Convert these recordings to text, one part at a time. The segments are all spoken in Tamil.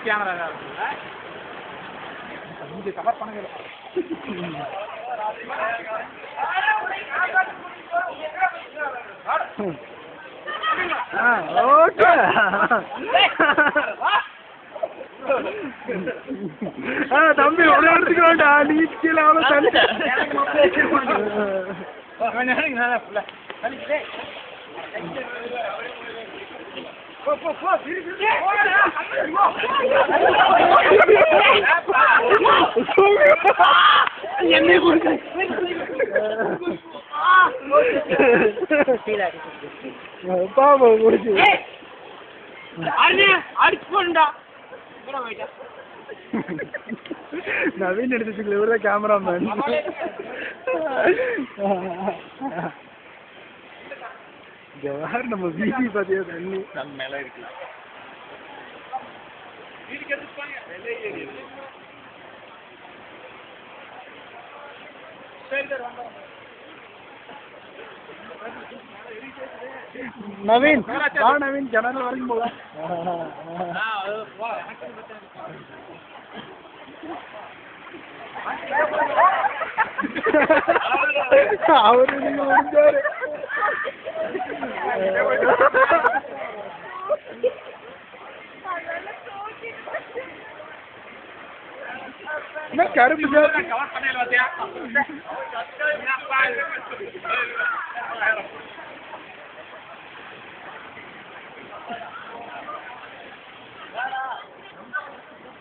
கேமரா இங்க கவர் பண்ணுங்க. ஓகே தம்பி உடனே எடுத்துக்கோண்டா நீ கீழே அவ்வளோ தண்ணி என்ன கொடுக்க பாபா முடிச்சு அடிச்சுடா நவீன் எடுத்துச்சுக்கல இவர கேமராமேன் ஜவார் நம்ம வீதி பாத்தியா தண்ணி மேல இருக்கு நவீன் வா நவீன் ஜனல் வரைக்கும் போல அவரு நீங்க முடிஞ்சாரு என்ன கரும்பு சார்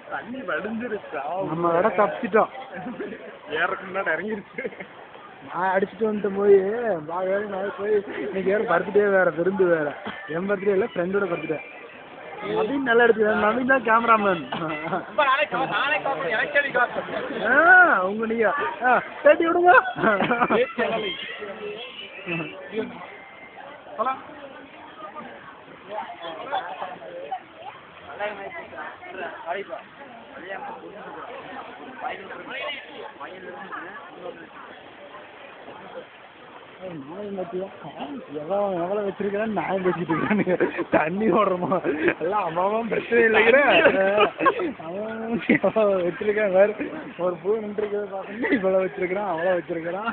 தண்ணி வடிஞ்சிருச்சா நம்ம விட தப்பிச்சிட்டோம் ஏறக்கு முன்னாடி இறங்கிருச்சு நான் அடிச்சுட்டு வந்துட்டு போய் நான் போய் இன்னைக்கு வேற பர்த்டே வேற விருந்து வேற என் பர்த்டே இல்லை ஃப்ரெண்டோட பர்த்டே நவீன் நல்லா எடுத்துக்கிறேன் நவீன் தான் கேமராமேன் உங்க நீங்க பேட்டி விடுங்க எவ்வளோ வச்சிருக்கிறேன் நான் பேசிட்டு இருக்கேன் தண்ணி ஓடுறோமா எல்லாம் அம்மாவும் பிரச்சனை இல்லைங்கிற அவன் எவ்வளோ வச்சிருக்கேன் வேறு ஒரு பூ நின்றுருக்கிறத பார்த்தீங்கன்னா இவ்வளோ வச்சிருக்கிறான் அவ்வளோ வச்சிருக்கிறான்